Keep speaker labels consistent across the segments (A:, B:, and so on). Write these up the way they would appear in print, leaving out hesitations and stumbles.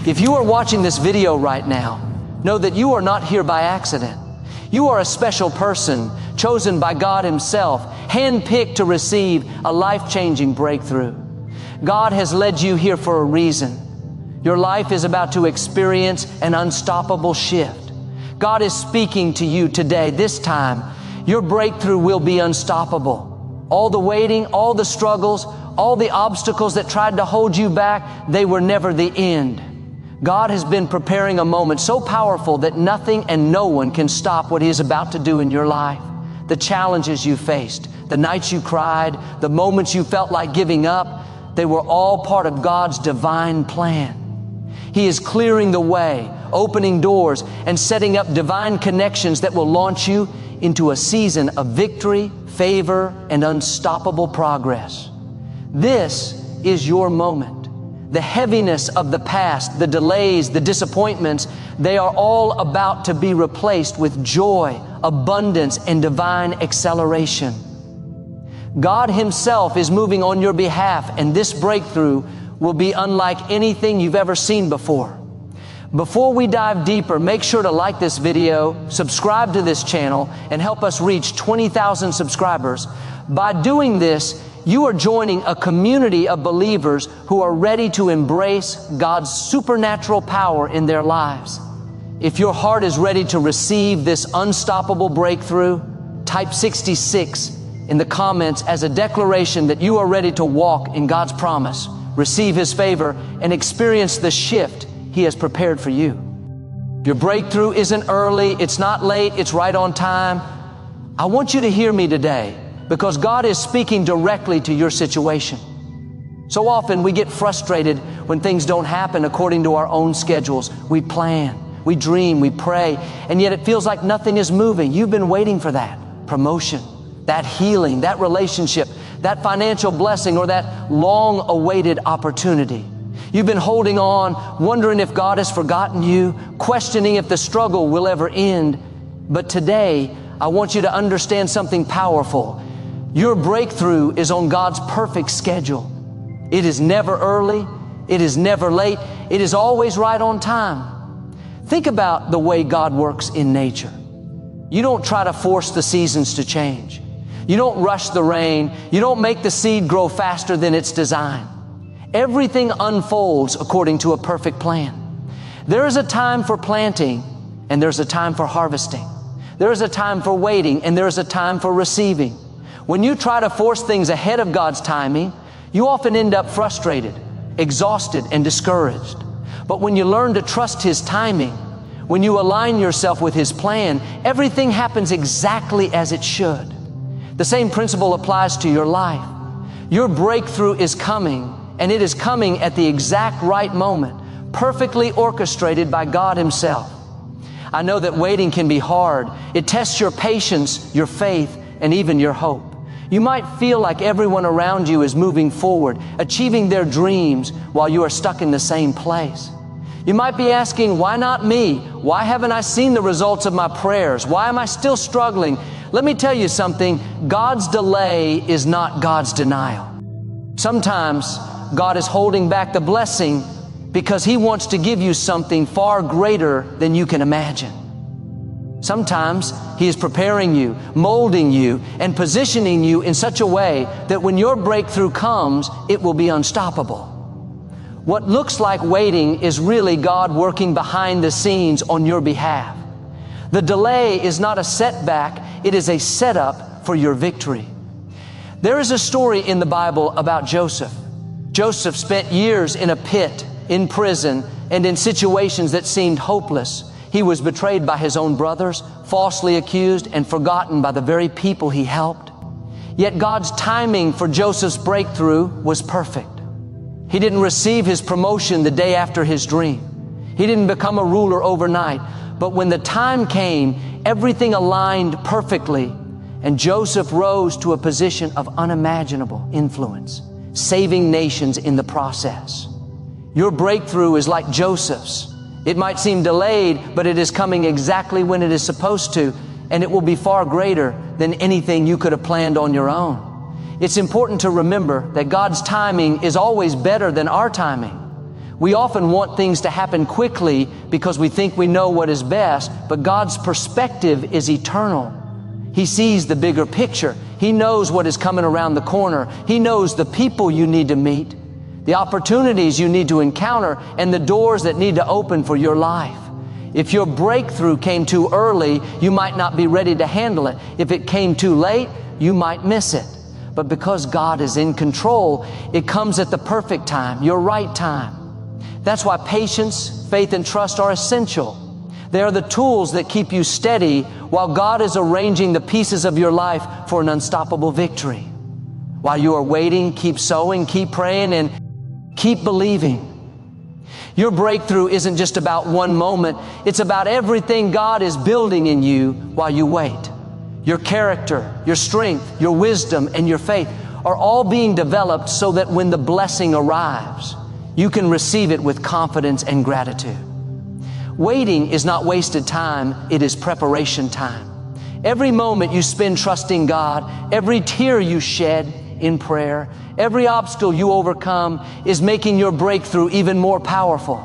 A: If you are watching this video right now, know that you are not here by accident. You are a special person, chosen by God Himself, handpicked to receive a life-changing breakthrough. God has led you here for a reason. Your life is about to experience an unstoppable shift. God is speaking to you today. This time, your breakthrough will be unstoppable. All the waiting, all the struggles, all the obstacles that tried to hold you back, they were never the end. God has been preparing a moment so powerful that nothing and no one can stop what He is about to do in your life. The challenges you faced, the nights you cried, the moments you felt like giving up, they were all part of God's divine plan. He is clearing the way, opening doors, and setting up divine connections that will launch you into a season of victory, favor, and unstoppable progress. This is your moment. The heaviness of the past, the delays, the disappointments, they are all about to be replaced with joy, abundance, and divine acceleration. God Himself is moving on your behalf, and this breakthrough will be unlike anything you've ever seen before. Before we dive deeper, make sure to like this video, subscribe to this channel, and help us reach 20,000 subscribers. By doing this, you are joining a community of believers who are ready to embrace God's supernatural power in their lives. If your heart is ready to receive this unstoppable breakthrough, type 66 in the comments as a declaration that you are ready to walk in God's promise, receive His favor, and experience the shift He has prepared for you. Your breakthrough isn't early, it's not late, it's right on time. I want you to hear me today, because God is speaking directly to your situation. So often we get frustrated when things don't happen according to our own schedules. We plan, we dream, we pray, and yet it feels like nothing is moving. You've been waiting for that promotion, that healing, that relationship, that financial blessing, or that long-awaited opportunity. You've been holding on, wondering if God has forgotten you, questioning if the struggle will ever end. But today, I want you to understand something powerful. Your breakthrough is on God's perfect schedule. It is never early. It is never late. It is always right on time. Think about the way God works in nature. You don't try to force the seasons to change. You don't rush the rain. You don't make the seed grow faster than it's designed. Everything unfolds according to a perfect plan. There is a time for planting, and there's a time for harvesting. There is a time for waiting, and there is a time for receiving. When you try to force things ahead of God's timing, you often end up frustrated, exhausted, and discouraged. But when you learn to trust His timing, when you align yourself with His plan, everything happens exactly as it should. The same principle applies to your life. Your breakthrough is coming, and it is coming at the exact right moment, perfectly orchestrated by God Himself. I know that waiting can be hard. It tests your patience, your faith, and even your hope. You might feel like everyone around you is moving forward, achieving their dreams while you are stuck in the same place. You might be asking, why not me? Why haven't I seen the results of my prayers? Why am I still struggling? Let me tell you something. God's delay is not God's denial. Sometimes God is holding back the blessing because He wants to give you something far greater than you can imagine. Sometimes He is preparing you, molding you, and positioning you in such a way that when your breakthrough comes, it will be unstoppable. What looks like waiting is really God working behind the scenes on your behalf. The delay is not a setback, it is a setup for your victory. There is a story in the Bible about Joseph. Joseph spent years in a pit, in prison, and in situations that seemed hopeless. He was betrayed by his own brothers, falsely accused, and forgotten by the very people he helped. Yet God's timing for Joseph's breakthrough was perfect. He didn't receive his promotion the day after his dream. He didn't become a ruler overnight. But when the time came, everything aligned perfectly, and Joseph rose to a position of unimaginable influence, saving nations in the process. Your breakthrough is like Joseph's. It might seem delayed, but it is coming exactly when it is supposed to, and it will be far greater than anything you could have planned on your own. It's important to remember that God's timing is always better than our timing. We often want things to happen quickly because we think we know what is best, but God's perspective is eternal. He sees the bigger picture. He knows what is coming around the corner. He knows the people you need to meet, the opportunities you need to encounter, and the doors that need to open for your life. If your breakthrough came too early, you might not be ready to handle it. If it came too late, you might miss it. But because God is in control, it comes at the perfect time, your right time. That's why patience, faith, and trust are essential. They are the tools that keep you steady while God is arranging the pieces of your life for an unstoppable victory. While you are waiting, keep sowing, keep praying, and keep believing. Your breakthrough isn't just about one moment. It's about everything God is building in you while you wait. Your character, your strength, your wisdom, and your faith are all being developed so that when the blessing arrives, you can receive it with confidence and gratitude. Waiting is not wasted time, it is preparation time. Every moment you spend trusting God, every tear you shed in prayer, every obstacle you overcome is making your breakthrough even more powerful.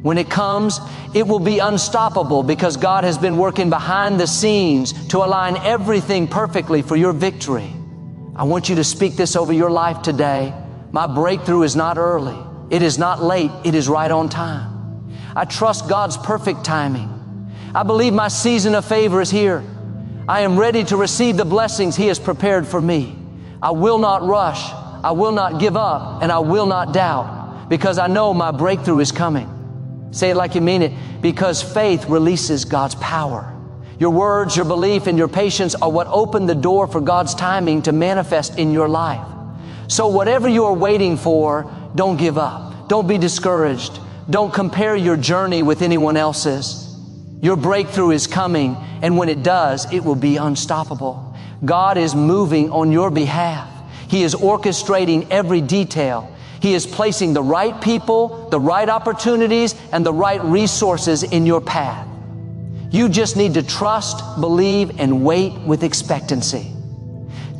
A: When it comes, it will be unstoppable because God has been working behind the scenes to align everything perfectly for your victory. I want you to speak this over your life today. My breakthrough is not early. It is not late. It is right on time. I trust God's perfect timing. I believe my season of favor is here. I am ready to receive the blessings He has prepared for me. I will not rush. I will not give up, and I will not doubt because I know my breakthrough is coming. Say it like you mean it, because faith releases God's power. Your words, your belief, and your patience are what open the door for God's timing to manifest in your life. So whatever you are waiting for, don't give up. Don't be discouraged. Don't compare your journey with anyone else's. Your breakthrough is coming, and when it does, it will be unstoppable. God is moving on your behalf. He is orchestrating every detail. He is placing the right people, the right opportunities, and the right resources in your path. You just need to trust, believe, and wait with expectancy.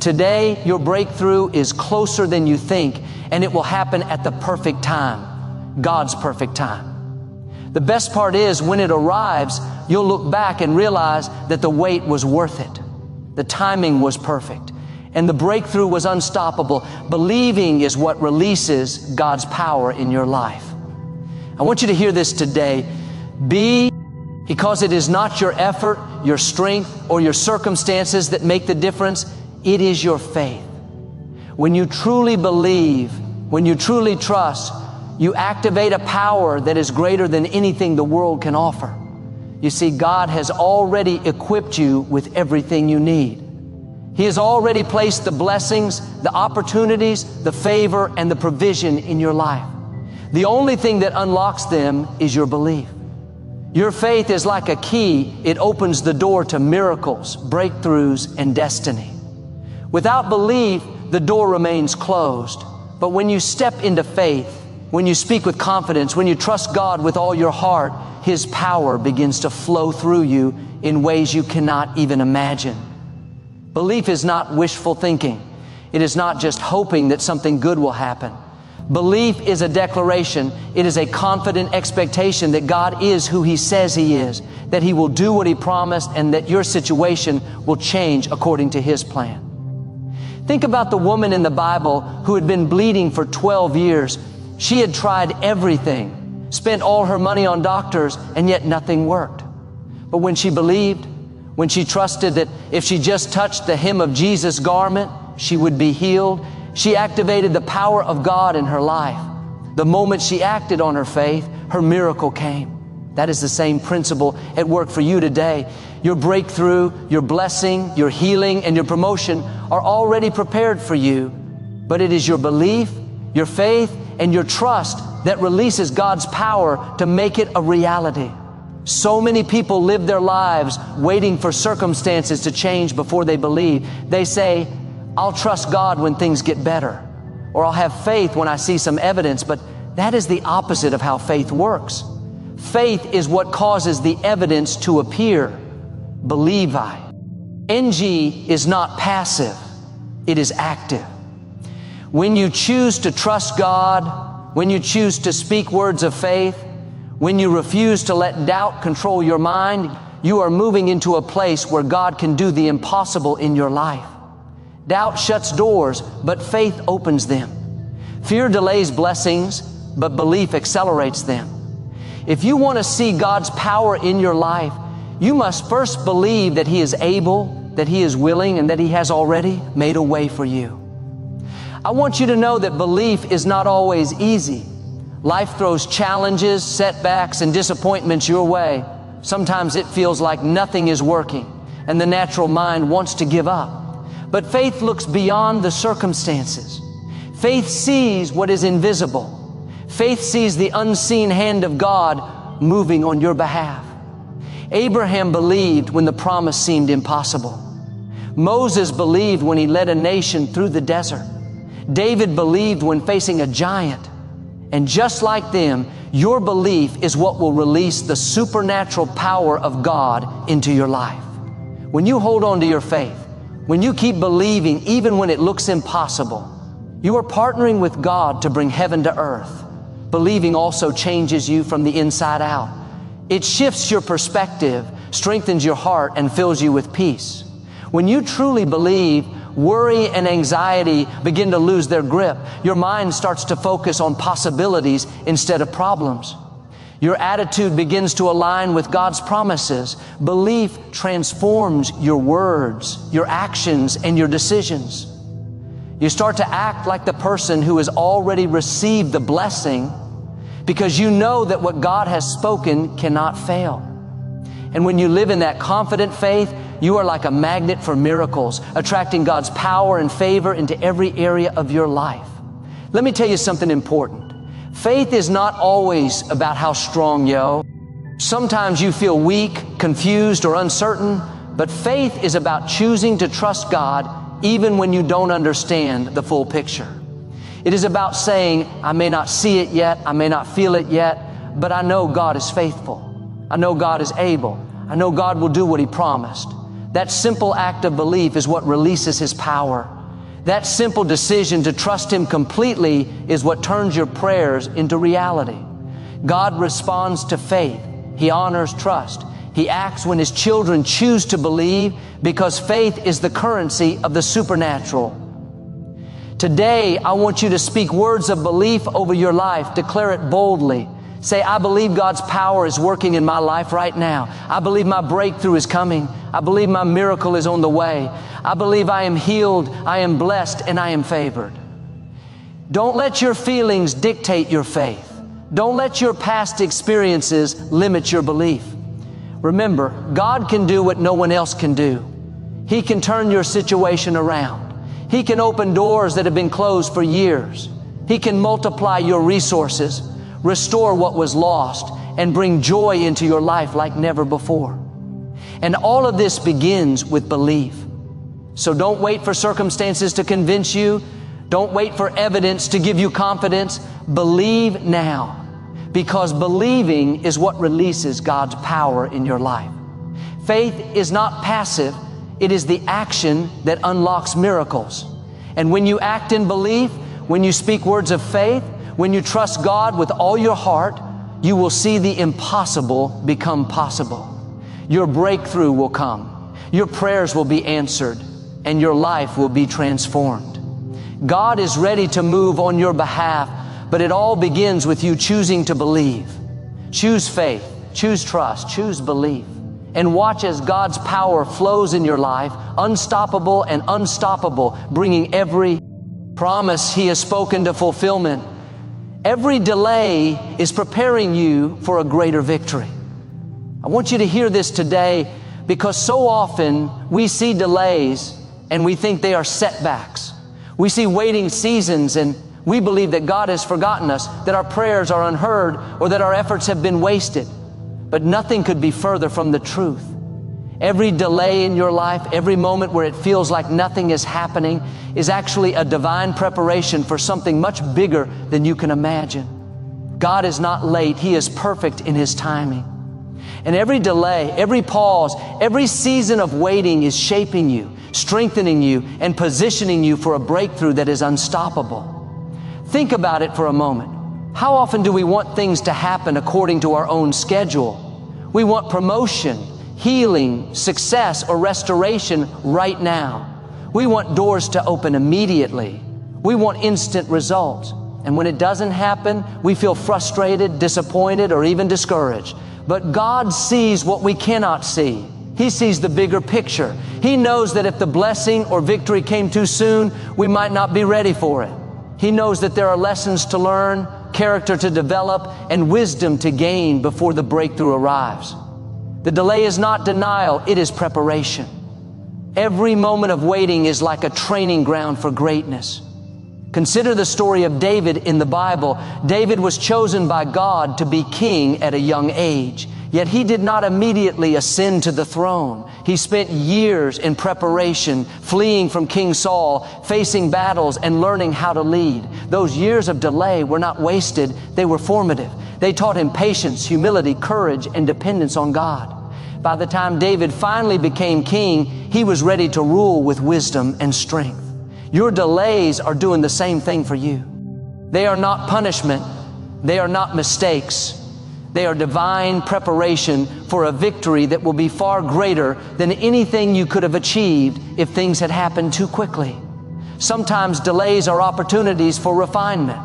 A: Today, your breakthrough is closer than you think, and it will happen at the perfect time, God's perfect time. The best part is when it arrives, you'll look back and realize that the wait was worth it. The timing was perfect, and the breakthrough was unstoppable. Believing is what releases God's power in your life. I want you to hear this today. Because it is not your effort, your strength, or your circumstances that make the difference. It is your faith. When you truly believe, when you truly trust, you activate a power that is greater than anything the world can offer. You see, God has already equipped you with everything you need. He has already placed the blessings, the opportunities, the favor, and the provision in your life. The only thing that unlocks them is your belief. Your faith is like a key. It opens the door to miracles, breakthroughs, and destiny. Without belief, the door remains closed. But when you step into faith, when you speak with confidence, when you trust God with all your heart, His power begins to flow through you in ways you cannot even imagine. Belief is not wishful thinking. It is not just hoping that something good will happen. Belief is a declaration. It is a confident expectation that God is who He says He is, that He will do what He promised, and that your situation will change according to His plan. Think about the woman in the Bible who had been bleeding for 12 years. She had tried everything, spent all her money on doctors, and yet nothing worked. But when she believed, when she trusted that if she just touched the hem of Jesus' garment, she would be healed, she activated the power of God in her life. The moment she acted on her faith, her miracle came. That is the same principle at work for you today. Your breakthrough, your blessing, your healing, and your promotion are already prepared for you. But it is your belief, your faith, and your trust that releases God's power to make it a reality. So many people live their lives waiting for circumstances to change before they believe. They say, I'll trust God when things get better, or I'll have faith when I see some evidence, but that is the opposite of how faith works. Faith is what causes the evidence to appear. Believe I. NG is not passive, it is active. When you choose to trust God, when you choose to speak words of faith, when you refuse to let doubt control your mind, you are moving into a place where God can do the impossible in your life. Doubt shuts doors, but faith opens them. Fear delays blessings, but belief accelerates them. If you want to see God's power in your life, you must first believe that He is able, that He is willing, and that He has already made a way for you. I want you to know that belief is not always easy. Life throws challenges, setbacks, and disappointments your way. Sometimes it feels like nothing is working, and the natural mind wants to give up. But faith looks beyond the circumstances. Faith sees what is invisible. Faith sees the unseen hand of God moving on your behalf. Abraham believed when the promise seemed impossible. Moses believed when he led a nation through the desert. David believed when facing a giant. And just like them, your belief is what will release the supernatural power of God into your life. When you hold on to your faith, when you keep believing even when it looks impossible, you are partnering with God to bring heaven to earth. Believing also changes you from the inside out. It shifts your perspective, strengthens your heart, and fills you with peace. When you truly believe, worry and anxiety begin to lose their grip. Your mind starts to focus on possibilities instead of problems. Your attitude begins to align with God's promises. Belief transforms your words, your actions, and your decisions. You start to act like the person who has already received the blessing because you know that what God has spoken cannot fail. And when you live in that confident faith, you are like a magnet for miracles, attracting God's power and favor into every area of your life. Let me tell you something important. Faith is not always about how strong you are. Sometimes you feel weak, confused, or uncertain, but faith is about choosing to trust God even when you don't understand the full picture. It is about saying, I may not see it yet, I may not feel it yet, but I know God is faithful. I know God is able. I know God will do what He promised. That simple act of belief is what releases His power. That simple decision to trust Him completely is what turns your prayers into reality. God responds to faith. He honors trust. He acts when His children choose to believe because faith is the currency of the supernatural. Today, I want you to speak words of belief over your life. Declare it boldly. Say, I believe God's power is working in my life right now. I believe my breakthrough is coming. I believe my miracle is on the way. I believe I am healed, I am blessed, and I am favored. Don't let your feelings dictate your faith. Don't let your past experiences limit your belief. Remember, God can do what no one else can do. He can turn your situation around. He can open doors that have been closed for years. He can multiply your resources, restore what was lost, and bring joy into your life like never before. And all of this begins with belief. So don't wait for circumstances to convince you. Don't wait for evidence to give you confidence. Believe now, because believing is what releases God's power in your life. Faith is not passive. It is the action that unlocks miracles. And when you act in belief, when you speak words of faith, when you trust God with all your heart, you will see the impossible become possible. Your breakthrough will come. Your prayers will be answered, and your life will be transformed. God is ready to move on your behalf, but it all begins with you choosing to believe. Choose faith, choose trust, choose belief, and watch as God's power flows in your life, unstoppable and unstoppable, bringing every promise He has spoken to fulfillment. Every delay is preparing you for a greater victory. I want you to hear this today, because so often we see delays and we think they are setbacks. We see waiting seasons and we believe that God has forgotten us, that our prayers are unheard, or that our efforts have been wasted. But nothing could be further from the truth. Every delay in your life, every moment where it feels like nothing is happening, is actually a divine preparation for something much bigger than you can imagine. God is not late. He is perfect in His timing. And every delay, every pause, every season of waiting is shaping you, strengthening you, and positioning you for a breakthrough that is unstoppable. Think about it for a moment. How often do we want things to happen according to our own schedule? We want promotion, healing, success, or restoration right now. We want doors to open immediately. We want instant results. And when it doesn't happen, we feel frustrated, disappointed, or even discouraged. But God sees what we cannot see. He sees the bigger picture. He knows that if the blessing or victory came too soon, we might not be ready for it. He knows that there are lessons to learn, character to develop, and wisdom to gain before the breakthrough arrives. The delay is not denial, it is preparation. Every moment of waiting is like a training ground for greatness. Consider the story of David in the Bible. David was chosen by God to be king at a young age, yet he did not immediately ascend to the throne. He spent years in preparation, fleeing from King Saul, facing battles, and learning how to lead. Those years of delay were not wasted, they were formative. They taught him patience, humility, courage, and dependence on God. By the time David finally became king, he was ready to rule with wisdom and strength. Your delays are doing the same thing for you. They are not punishment. They are not mistakes. They are divine preparation for a victory that will be far greater than anything you could have achieved if things had happened too quickly. Sometimes delays are opportunities for refinement.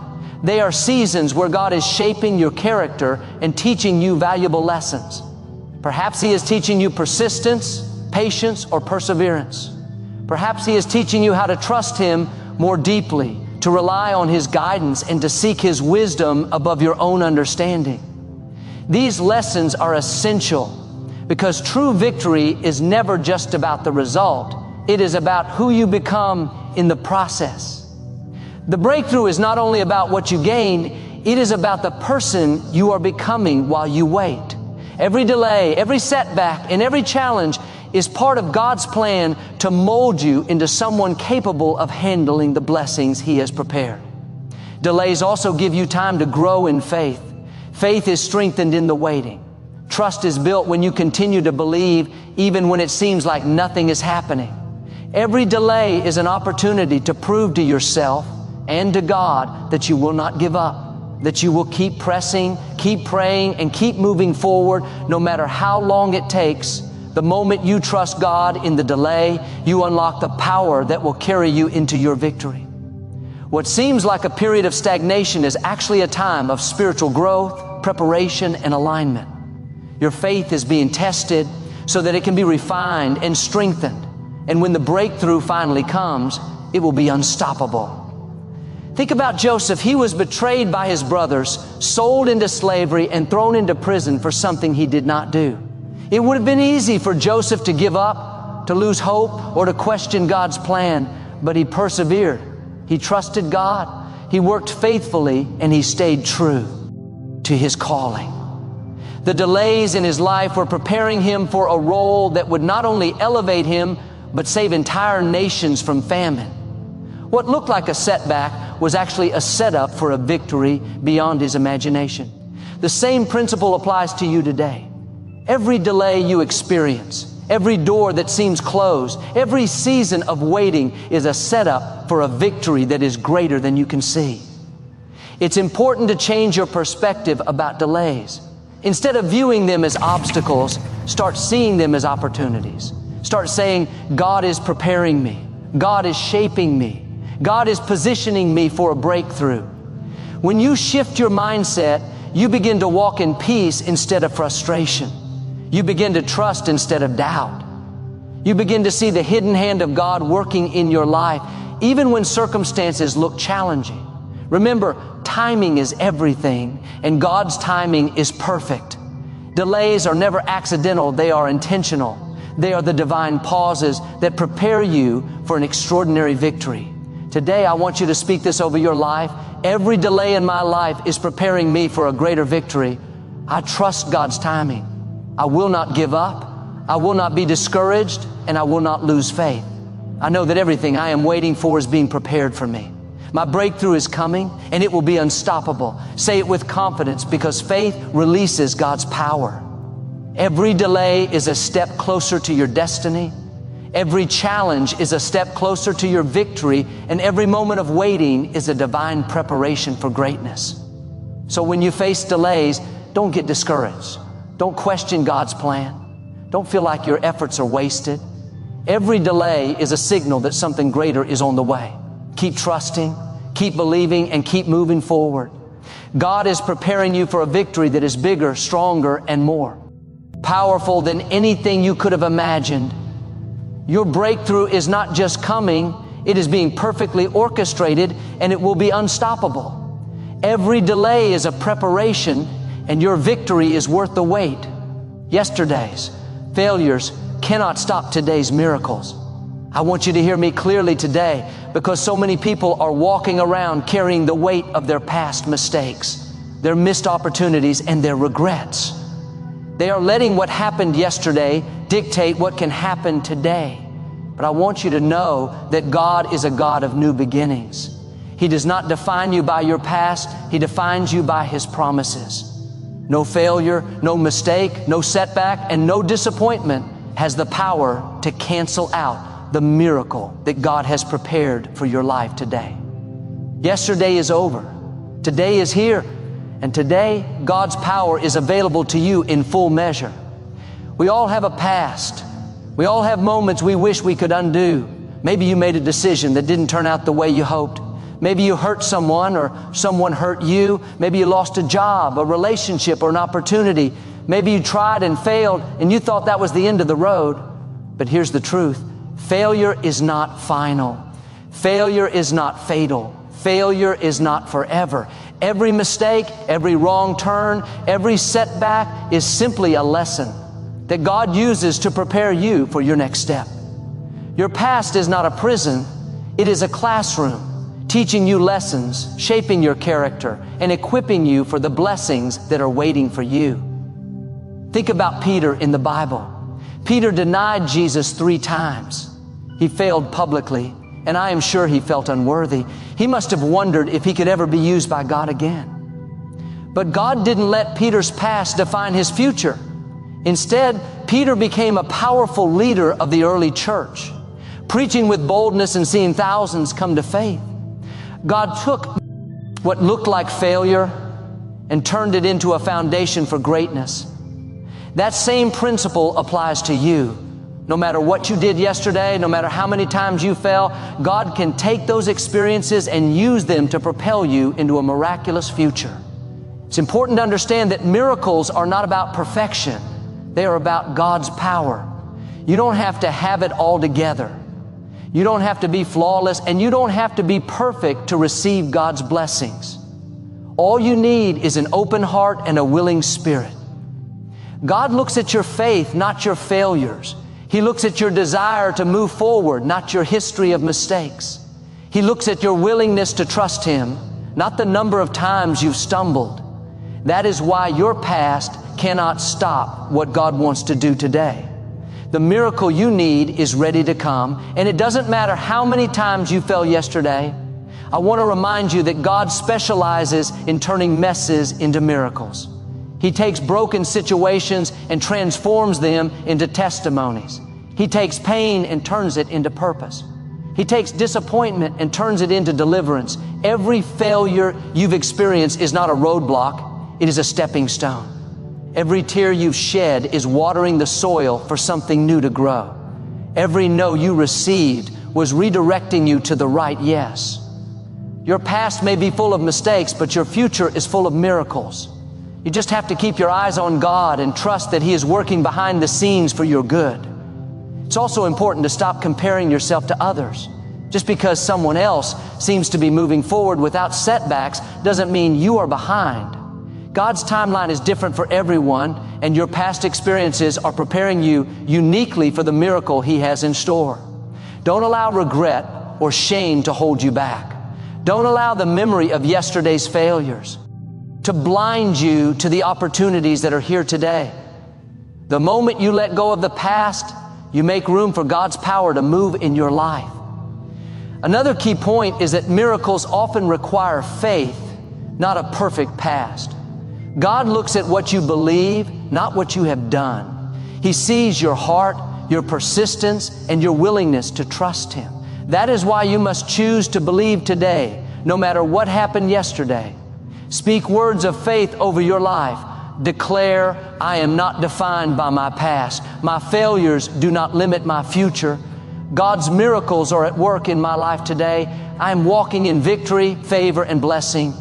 A: They are seasons where God is shaping your character and teaching you valuable lessons. Perhaps He is teaching you persistence, patience, or perseverance. Perhaps He is teaching you how to trust Him more deeply, to rely on His guidance, and to seek His wisdom above your own understanding. These lessons are essential because true victory is never just about the result. It is about who you become in the process. The breakthrough is not only about what you gain, it is about the person you are becoming while you wait. Every delay, every setback, and every challenge is part of God's plan to mold you into someone capable of handling the blessings He has prepared. Delays also give you time to grow in faith. Faith is strengthened in the waiting. Trust is built when you continue to believe even when it seems like nothing is happening. Every delay is an opportunity to prove to yourself and to God that you will not give up, that you will keep pressing, keep praying, and keep moving forward no matter how long it takes. The moment you trust God in the delay, you unlock the power that will carry you into your victory. What seems like a period of stagnation is actually a time of spiritual growth, preparation, and alignment. Your faith is being tested so that it can be refined and strengthened. And when the breakthrough finally comes, it will be unstoppable. Think about Joseph. He was betrayed by his brothers, sold into slavery, and thrown into prison for something he did not do. It would have been easy for Joseph to give up, to lose hope, or to question God's plan, but he persevered. He trusted God, he worked faithfully, and he stayed true to his calling. The delays in his life were preparing him for a role that would not only elevate him, but save entire nations from famine. What looked like a setback was actually a setup for a victory beyond his imagination. The same principle applies to you today. Every delay you experience, every door that seems closed, every season of waiting is a setup for a victory that is greater than you can see. It's important to change your perspective about delays. Instead of viewing them as obstacles, start seeing them as opportunities. Start saying, God is preparing me. God is shaping me. God is positioning me for a breakthrough. When you shift your mindset, you begin to walk in peace instead of frustration. You begin to trust instead of doubt. You begin to see the hidden hand of God working in your life, even when circumstances look challenging. Remember, timing is everything, and God's timing is perfect. Delays are never accidental, they are intentional. They are the divine pauses that prepare you for an extraordinary victory. Today, I want you to speak this over your life. Every delay in my life is preparing me for a greater victory. I trust God's timing. I will not give up. I will not be discouraged, and I will not lose faith. I know that everything I am waiting for is being prepared for me. My breakthrough is coming, and it will be unstoppable. Say it with confidence, because faith releases God's power. Every delay is a step closer to your destiny. Every challenge is a step closer to your victory, and every moment of waiting is a divine preparation for greatness. So when you face delays, don't get discouraged. Don't question God's plan. Don't feel like your efforts are wasted. Every delay is a signal that something greater is on the way. Keep trusting, keep believing, and keep moving forward. God is preparing you for a victory that is bigger, stronger, and more powerful than anything you could have imagined. Your breakthrough is not just coming, it is being perfectly orchestrated, and it will be unstoppable. Every delay is a preparation, and your victory is worth the wait. Yesterday's failures cannot stop today's miracles. I want you to hear me clearly today, because so many people are walking around carrying the weight of their past mistakes, their missed opportunities, and their regrets. They are letting what happened yesterday dictate what can happen today. But I want you to know that God is a God of new beginnings. He does not define you by your past. He defines you by His promises. No failure, no mistake, no setback, and no disappointment has the power to cancel out the miracle that God has prepared for your life today. Yesterday is over. Today is here. And today, God's power is available to you in full measure. We all have a past. We all have moments we wish we could undo. Maybe you made a decision that didn't turn out the way you hoped. Maybe you hurt someone or someone hurt you. Maybe you lost a job, a relationship, or an opportunity. Maybe you tried and failed and you thought that was the end of the road. But here's the truth. Failure is not final. Failure is not fatal. Failure is not forever. Every mistake, every wrong turn, every setback is simply a lesson that God uses to prepare you for your next step. Your past is not a prison. It is a classroom, teaching you lessons, shaping your character, and equipping you for the blessings that are waiting for you. Think about Peter in the Bible. Peter denied Jesus 3 times. He failed publicly, and I am sure he felt unworthy. He must have wondered if he could ever be used by God again. But God didn't let Peter's past define his future. Instead, Peter became a powerful leader of the early church, preaching with boldness and seeing thousands come to faith. God took what looked like failure and turned it into a foundation for greatness. That same principle applies to you. No matter what you did yesterday, no matter how many times you fell, God can take those experiences and use them to propel you into a miraculous future. It's important to understand that miracles are not about perfection. They are about God's power. You don't have to have it all together. You don't have to be flawless, and you don't have to be perfect to receive God's blessings. All you need is an open heart and a willing spirit. God looks at your faith, not your failures. He looks at your desire to move forward, not your history of mistakes. He looks at your willingness to trust Him, not the number of times you've stumbled. That is why your past cannot stop what God wants to do today. The miracle you need is ready to come, and it doesn't matter how many times you fell yesterday. I want to remind you that God specializes in turning messes into miracles. He takes broken situations and transforms them into testimonies. He takes pain and turns it into purpose. He takes disappointment and turns it into deliverance. Every failure you've experienced is not a roadblock, it is a stepping stone. Every tear you've shed is watering the soil for something new to grow. Every no you received was redirecting you to the right yes. Your past may be full of mistakes, but your future is full of miracles. You just have to keep your eyes on God and trust that He is working behind the scenes for your good. It's also important to stop comparing yourself to others. Just because someone else seems to be moving forward without setbacks doesn't mean you are behind. God's timeline is different for everyone, and your past experiences are preparing you uniquely for the miracle He has in store. Don't allow regret or shame to hold you back. Don't allow the memory of yesterday's failures to blind you to the opportunities that are here today. The moment you let go of the past, you make room for God's power to move in your life. Another key point is that miracles often require faith, not a perfect past. God looks at what you believe, not what you have done. He sees your heart, your persistence, and your willingness to trust Him. That is why you must choose to believe today, no matter what happened yesterday. Speak words of faith over your life. Declare, I am not defined by my past. My failures do not limit my future. God's miracles are at work in my life today. I am walking in victory, favor, and blessing.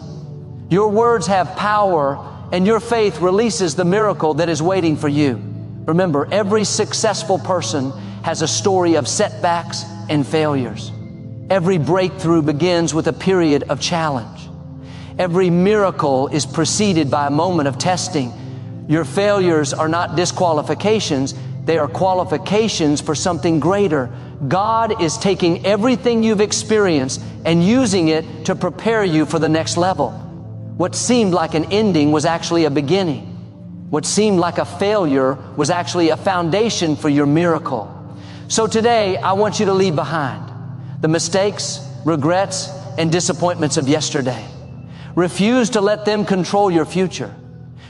A: Your words have power, and your faith releases the miracle that is waiting for you. Remember, every successful person has a story of setbacks and failures. Every breakthrough begins with a period of challenge. Every miracle is preceded by a moment of testing. Your failures are not disqualifications, they are qualifications for something greater. God is taking everything you've experienced and using it to prepare you for the next level. What seemed like an ending was actually a beginning. What seemed like a failure was actually a foundation for your miracle. So today, I want you to leave behind the mistakes, regrets, and disappointments of yesterday. Refuse to let them control your future.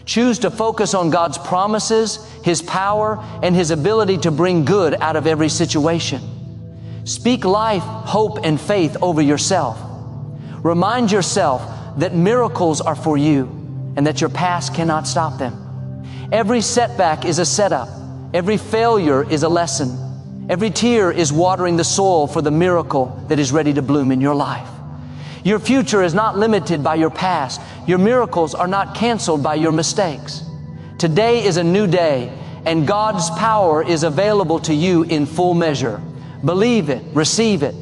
A: Choose to focus on God's promises, His power, and His ability to bring good out of every situation. Speak life, hope, and faith over yourself. Remind yourself that miracles are for you and that your past cannot stop them. Every setback is a setup. Every failure is a lesson. Every tear is watering the soil for the miracle that is ready to bloom in your life. Your future is not limited by your past. Your miracles are not canceled by your mistakes. Today is a new day, and God's power is available to you in full measure. Believe it, receive it.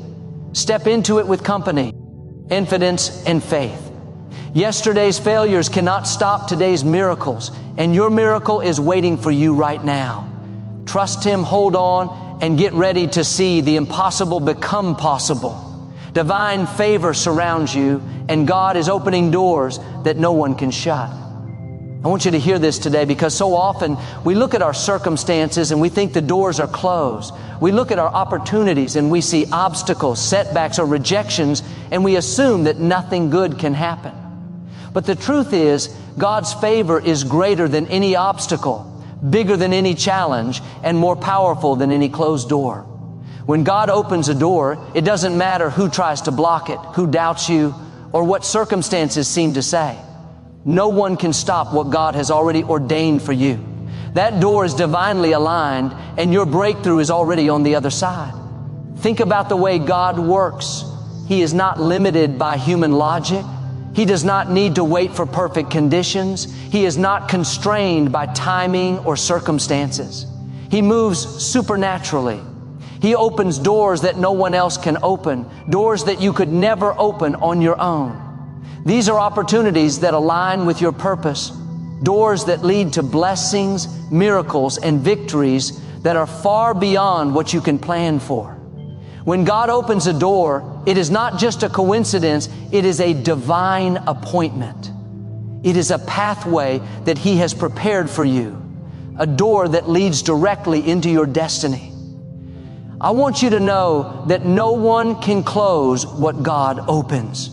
A: Step into it with company, confidence, and faith. Yesterday's failures cannot stop today's miracles, and your miracle is waiting for you right now. Trust Him, hold on, and get ready to see the impossible become possible. Divine favor surrounds you, and God is opening doors that no one can shut. I want you to hear this today, because so often we look at our circumstances and we think the doors are closed. We look at our opportunities and we see obstacles, setbacks, or rejections, and we assume that nothing good can happen. But the truth is, God's favor is greater than any obstacle, bigger than any challenge, and more powerful than any closed door. When God opens a door, it doesn't matter who tries to block it, who doubts you, or what circumstances seem to say. No one can stop what God has already ordained for you. That door is divinely aligned, and your breakthrough is already on the other side. Think about the way God works. He is not limited by human logic. He does not need to wait for perfect conditions. He is not constrained by timing or circumstances. He moves supernaturally. He opens doors that no one else can open, doors that you could never open on your own. These are opportunities that align with your purpose, doors that lead to blessings, miracles, and victories that are far beyond what you can plan for. When God opens a door, it is not just a coincidence, it is a divine appointment. It is a pathway that He has prepared for you, a door that leads directly into your destiny. I want you to know that no one can close what God opens.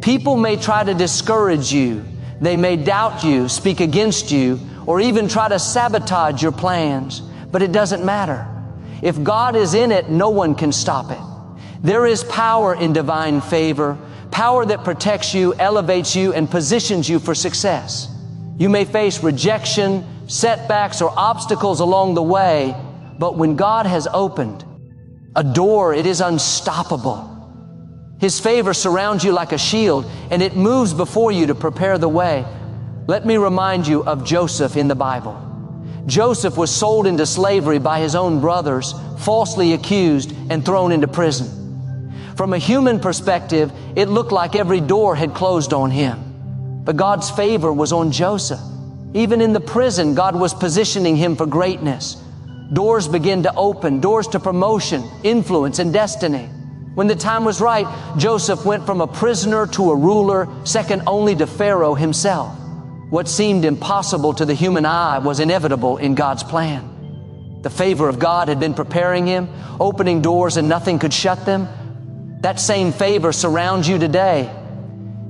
A: People may try to discourage you. They may doubt you, speak against you, or even try to sabotage your plans, but it doesn't matter. If God is in it, no one can stop it. There is power in divine favor, power that protects you, elevates you, and positions you for success. You may face rejection, setbacks, or obstacles along the way, but when God has opened a door, it is unstoppable. His favor surrounds you like a shield, and it moves before you to prepare the way. Let me remind you of Joseph in the Bible. Joseph was sold into slavery by his own brothers, falsely accused, and thrown into prison. From a human perspective, it looked like every door had closed on him. But God's favor was on Joseph. Even in the prison, God was positioning him for greatness. Doors began to open, doors to promotion, influence, and destiny. When the time was right, Joseph went from a prisoner to a ruler, second only to Pharaoh himself. What seemed impossible to the human eye was inevitable in God's plan. The favor of God had been preparing him, opening doors and nothing could shut them. That same favor surrounds you today.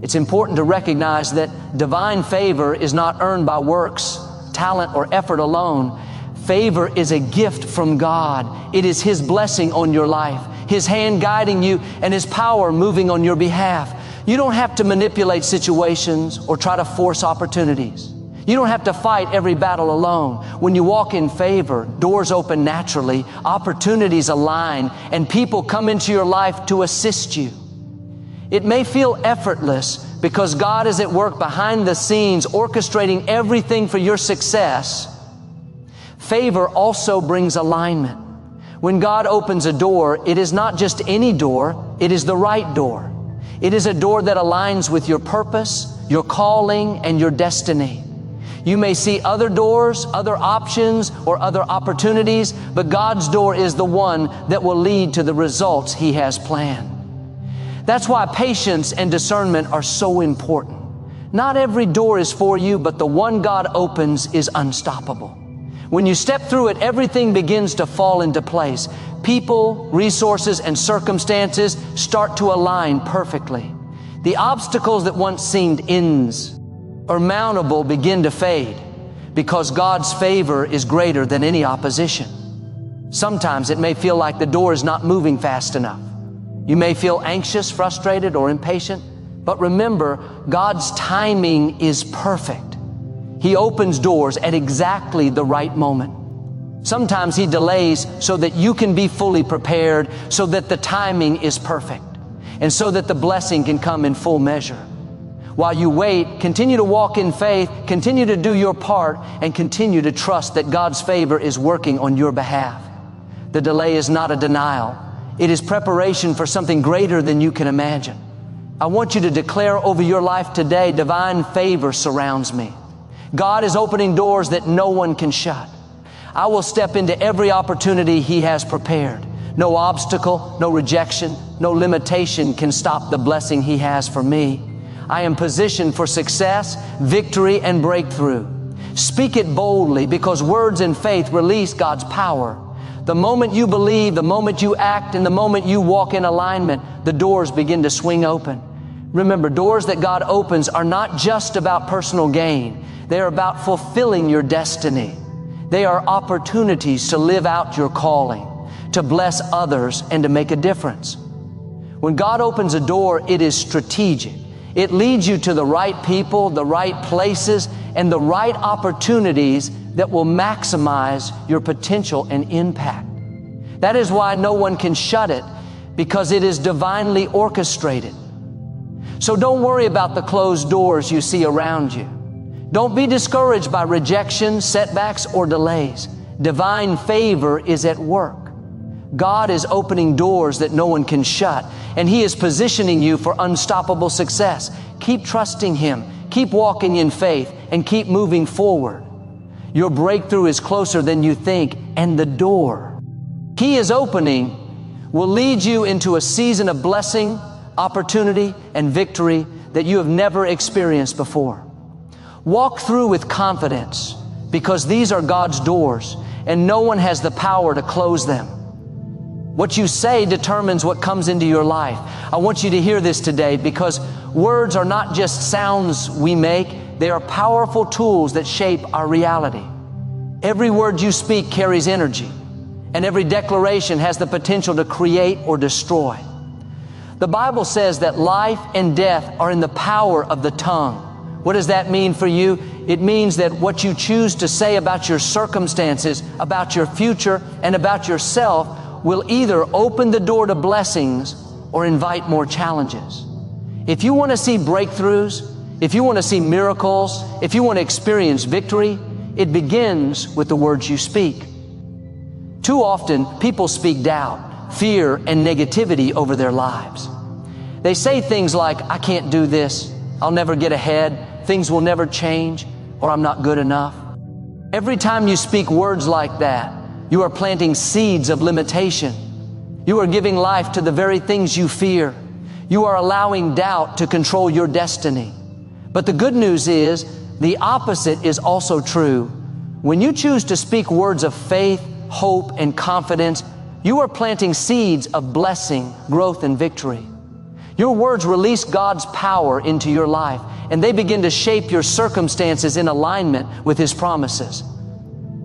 A: It's important to recognize that divine favor is not earned by works, talent, or effort alone. Favor is a gift from God. It is His blessing on your life, His hand guiding you, and His power moving on your behalf. You don't have to manipulate situations or try to force opportunities. You don't have to fight every battle alone. When you walk in favor, doors open naturally, opportunities align, and people come into your life to assist you. It may feel effortless because God is at work behind the scenes, orchestrating everything for your success. Favor also brings alignment. When God opens a door, it is not just any door, it is the right door. It is a door that aligns with your purpose, your calling, and your destiny. You may see other doors, other options, or other opportunities, but God's door is the one that will lead to the results He has planned. That's why patience and discernment are so important. Not every door is for you, but the one God opens is unstoppable. When you step through it, everything begins to fall into place. People, resources, and circumstances start to align perfectly. The obstacles that once seemed ends or mountable begin to fade because God's favor is greater than any opposition. Sometimes it may feel like the door is not moving fast enough. You may feel anxious, frustrated, or impatient, but remember, God's timing is perfect. He opens doors at exactly the right moment. Sometimes He delays so that you can be fully prepared, so that the timing is perfect, and so that the blessing can come in full measure. While you wait, continue to walk in faith, continue to do your part, and continue to trust that God's favor is working on your behalf. The delay is not a denial. It is preparation for something greater than you can imagine. I want you to declare over your life today, divine favor surrounds me. God is opening doors that no one can shut. I will step into every opportunity He has prepared. No obstacle, no rejection, no limitation can stop the blessing He has for me. I am positioned for success, victory, and breakthrough. Speak it boldly because words and faith release God's power. The moment you believe, the moment you act, and the moment you walk in alignment, the doors begin to swing open. Remember, doors that God opens are not just about personal gain. They are about fulfilling your destiny. They are opportunities to live out your calling, to bless others, and to make a difference. When God opens a door, it is strategic. It leads you to the right people, the right places, and the right opportunities that will maximize your potential and impact. That is why no one can shut it, because it is divinely orchestrated. So don't worry about the closed doors you see around you. Don't be discouraged by rejection, setbacks, or delays. Divine favor is at work. God is opening doors that no one can shut, and He is positioning you for unstoppable success. Keep trusting Him, keep walking in faith, and keep moving forward. Your breakthrough is closer than you think, and the door He is opening will lead you into a season of blessing, opportunity, and victory that you have never experienced before. Walk through with confidence because these are God's doors, and no one has the power to close them. What you say determines what comes into your life. I want you to hear this today because words are not just sounds we make. They are powerful tools that shape our reality. Every word you speak carries energy, and every declaration has the potential to create or destroy. The Bible says that life and death are in the power of the tongue. What does that mean for you? It means that what you choose to say about your circumstances, about your future, and about yourself will either open the door to blessings or invite more challenges. If you want to see breakthroughs, if you want to see miracles, if you want to experience victory, it begins with the words you speak. Too often, people speak doubt, fear, and negativity over their lives. They say things like, I can't do this, I'll never get ahead, things will never change, or I'm not good enough. Every time you speak words like that, you are planting seeds of limitation. You are giving life to the very things you fear. You are allowing doubt to control your destiny. But the good news is, the opposite is also true. When you choose to speak words of faith, hope, and confidence, you are planting seeds of blessing, growth, and victory. Your words release God's power into your life, and they begin to shape your circumstances in alignment with His promises.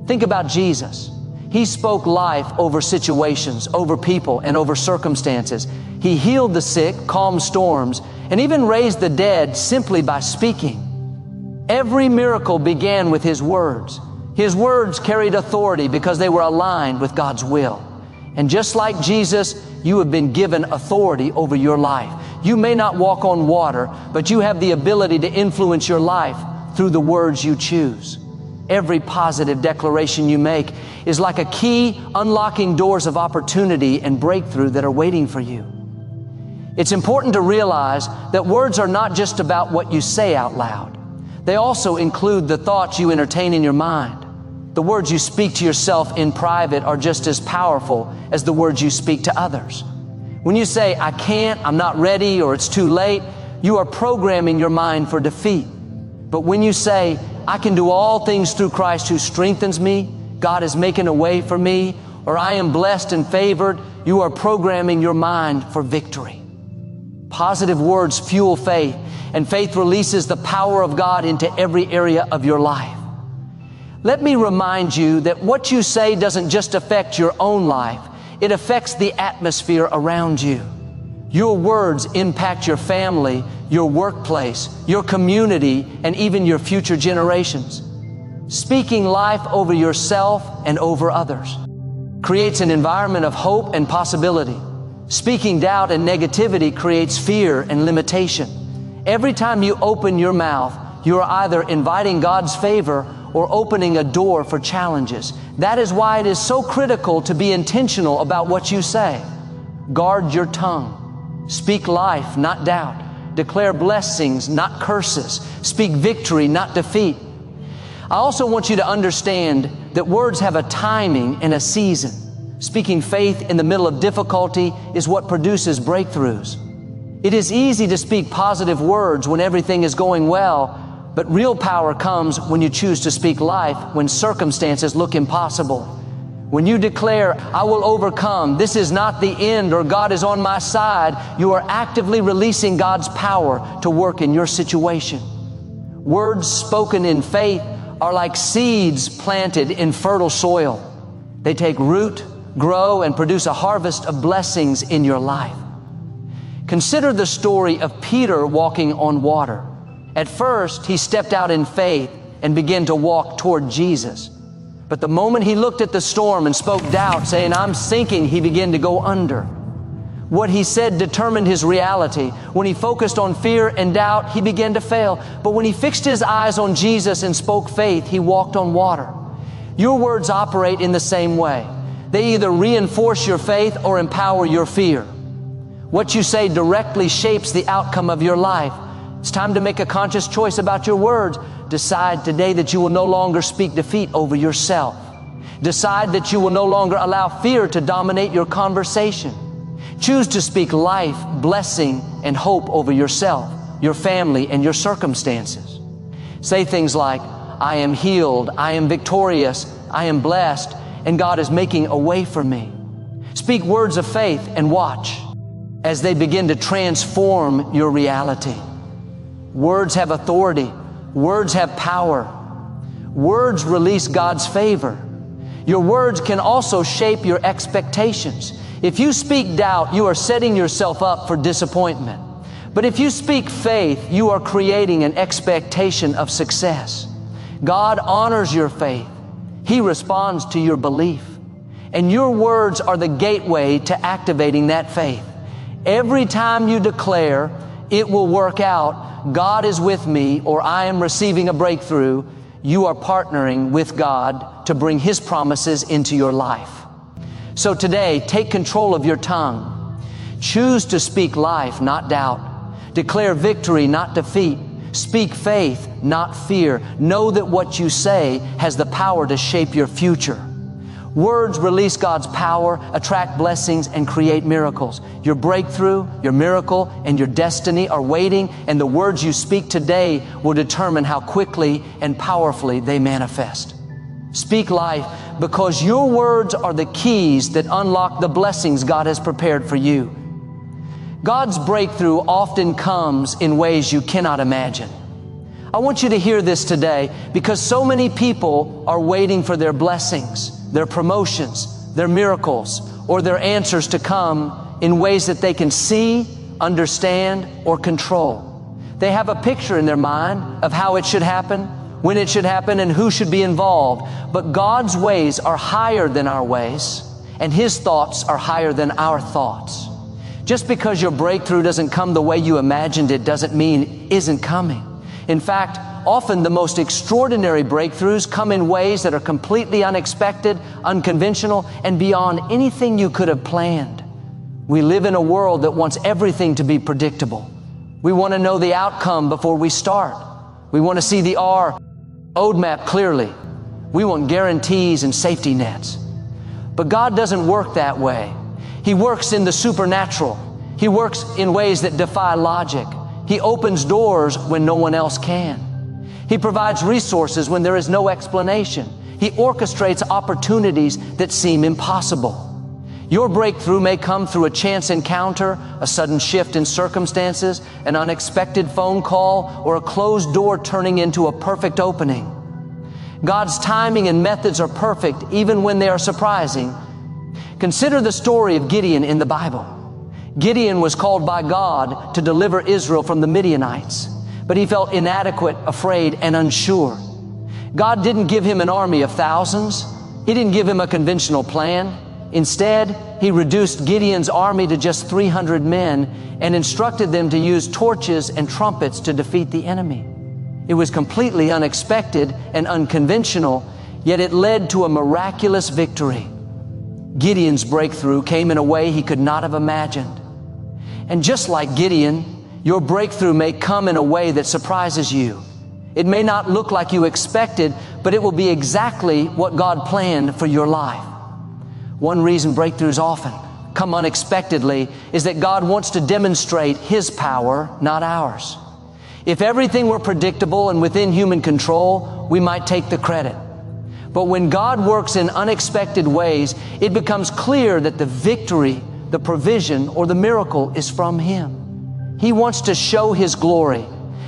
A: Think about Jesus. He spoke life over situations, over people, and over circumstances. He healed the sick, calmed storms, and even raised the dead simply by speaking. Every miracle began with His words. His words carried authority because they were aligned with God's will. And just like Jesus, you have been given authority over your life. You may not walk on water, but you have the ability to influence your life through the words you choose. Every positive declaration you make is like a key unlocking doors of opportunity and breakthrough that are waiting for you. It's important to realize that words are not just about what you say out loud. They also include the thoughts you entertain in your mind. The words you speak to yourself in private are just as powerful as the words you speak to others. When you say, I can't, I'm not ready, or it's too late, you are programming your mind for defeat. But when you say, I can do all things through Christ who strengthens me, God is making a way for me, or I am blessed and favored, you are programming your mind for victory. Positive words fuel faith, and faith releases the power of God into every area of your life. Let me remind you that what you say doesn't just affect your own life, it affects the atmosphere around you. Your words impact your family, your workplace, your community, and even your future generations. Speaking life over yourself and over others creates an environment of hope and possibility. Speaking doubt and negativity creates fear and limitation. Every time you open your mouth, you are either inviting God's favor or opening a door for challenges. That is why it is so critical to be intentional about what you say. Guard your tongue. Speak life, not doubt. Declare blessings, not curses. Speak victory, not defeat. I also want you to understand that words have a timing and a season. Speaking faith in the middle of difficulty is what produces breakthroughs. It is easy to speak positive words when everything is going well, but real power comes when you choose to speak life when circumstances look impossible. When you declare, I will overcome, this is not the end, or God is on my side, you are actively releasing God's power to work in your situation. Words spoken in faith are like seeds planted in fertile soil. They take root, grow, and produce a harvest of blessings in your life. Consider the story of Peter walking on water. At first, he stepped out in faith and began to walk toward Jesus. But the moment he looked at the storm and spoke doubt, saying, I'm sinking, he began to go under. What he said determined his reality. When he focused on fear and doubt, he began to fail. But when he fixed his eyes on Jesus and spoke faith, he walked on water. Your words operate in the same way. They either reinforce your faith or empower your fear. What you say directly shapes the outcome of your life. It's time to make a conscious choice about your words. Decide today that you will no longer speak defeat over yourself. Decide that you will no longer allow fear to dominate your conversation. Choose to speak life, blessing, and hope over yourself, your family, and your circumstances. Say things like, I am healed, I am victorious, I am blessed, and God is making a way for me. Speak words of faith and watch as they begin to transform your reality. Words have authority. Words have power. Words release God's favor. Your words can also shape your expectations. If you speak doubt, you are setting yourself up for disappointment. But if you speak faith, you are creating an expectation of success. God honors your faith. He responds to your belief. And your words are the gateway to activating that faith. Every time you declare, it will work out, God is with me, or I am receiving a breakthrough, you are partnering with God to bring His promises into your life. So today, take control of your tongue. Choose to speak life, not doubt. Declare victory, not defeat. Speak faith, not fear. Know that what you say has the power to shape your future. Words release God's power, attract blessings, and create miracles. Your breakthrough, your miracle, and your destiny are waiting, and the words you speak today will determine how quickly and powerfully they manifest. Speak life, because your words are the keys that unlock the blessings God has prepared for you. God's breakthrough often comes in ways you cannot imagine. I want you to hear this today, because so many people are waiting for their blessings, their promotions, their miracles, or their answers to come in ways that they can see, understand, or control. They have a picture in their mind of how it should happen, when it should happen, and who should be involved. But God's ways are higher than our ways, and His thoughts are higher than our thoughts. Just because your breakthrough doesn't come the way you imagined it doesn't mean it isn't coming. In fact, often the most extraordinary breakthroughs come in ways that are completely unexpected, unconventional, and beyond anything you could have planned. We live in a world that wants everything to be predictable. We want to know the outcome before we start. We want to see the roadmap clearly. We want guarantees and safety nets. But God doesn't work that way. He works in the supernatural. He works in ways that defy logic. He opens doors when no one else can. He provides resources when there is no explanation. He orchestrates opportunities that seem impossible. Your breakthrough may come through a chance encounter, a sudden shift in circumstances, an unexpected phone call, or a closed door turning into a perfect opening. God's timing and methods are perfect even when they are surprising. Consider the story of Gideon in the Bible. Gideon was called by God to deliver Israel from the Midianites, but he felt inadequate, afraid, and unsure. God didn't give him an army of thousands. He didn't give him a conventional plan. Instead, He reduced Gideon's army to just 300 men and instructed them to use torches and trumpets to defeat the enemy. It was completely unexpected and unconventional, yet it led to a miraculous victory. Gideon's breakthrough came in a way he could not have imagined. And just like Gideon, your breakthrough may come in a way that surprises you. It may not look like you expected, but it will be exactly what God planned for your life. One reason breakthroughs often come unexpectedly is that God wants to demonstrate His power, not ours. If everything were predictable and within human control, we might take the credit. But when God works in unexpected ways, it becomes clear that the victory, the provision, or the miracle is from Him. He wants to show His glory,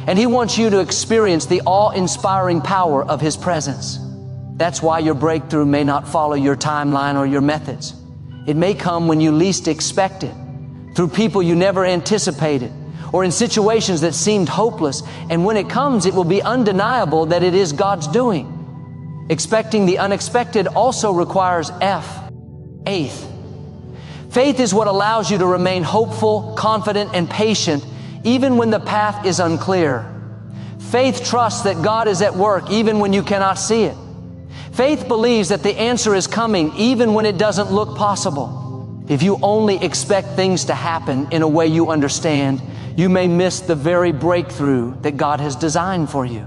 A: and He wants you to experience the awe-inspiring power of His presence. That's why your breakthrough may not follow your timeline or your methods. It may come when you least expect it, through people you never anticipated, or in situations that seemed hopeless. And when it comes, it will be undeniable that it is God's doing. Expecting the unexpected also requires faith. Faith is what allows you to remain hopeful, confident, and patient, even when the path is unclear. Faith trusts that God is at work even when you cannot see it. Faith believes that the answer is coming even when it doesn't look possible. If you only expect things to happen in a way you understand, you may miss the very breakthrough that God has designed for you.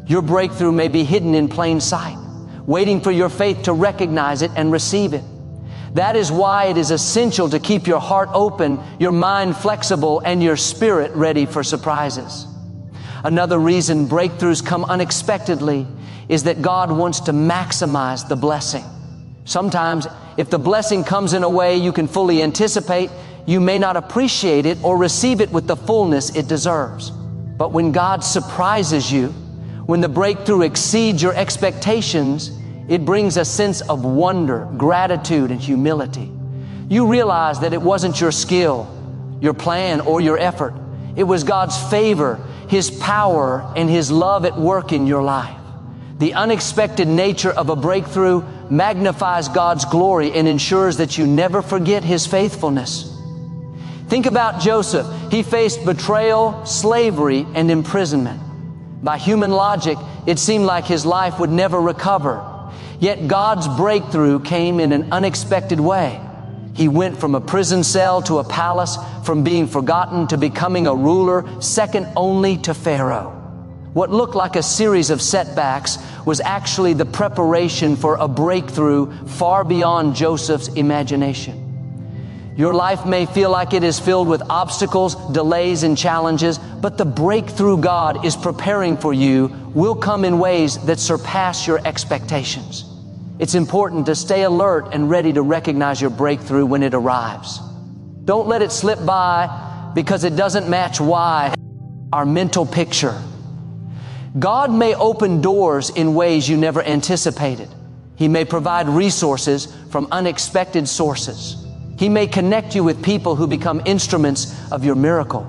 A: Your breakthrough may be hidden in plain sight, waiting for your faith to recognize it and receive it. That is why it is essential to keep your heart open, your mind flexible, and your spirit ready for surprises. Another reason breakthroughs come unexpectedly is that God wants to maximize the blessing. Sometimes, if the blessing comes in a way you can fully anticipate, you may not appreciate it or receive it with the fullness it deserves. But when God surprises you, when the breakthrough exceeds your expectations, it brings a sense of wonder, gratitude, and humility. You realize that it wasn't your skill, your plan, or your effort. It was God's favor, His power, and His love at work in your life. The unexpected nature of a breakthrough magnifies God's glory and ensures that you never forget His faithfulness. Think about Joseph. He faced betrayal, slavery, and imprisonment. By human logic, it seemed like his life would never recover. Yet God's breakthrough came in an unexpected way. He went from a prison cell to a palace, from being forgotten to becoming a ruler second only to Pharaoh. What looked like a series of setbacks was actually the preparation for a breakthrough far beyond Joseph's imagination. Your life may feel like it is filled with obstacles, delays, and challenges, but the breakthrough God is preparing for you will come in ways that surpass your expectations. It's important to stay alert and ready to recognize your breakthrough when it arrives. Don't let it slip by because it doesn't match our mental picture. God may open doors in ways you never anticipated. He may provide resources from unexpected sources. He may connect you with people who become instruments of your miracle.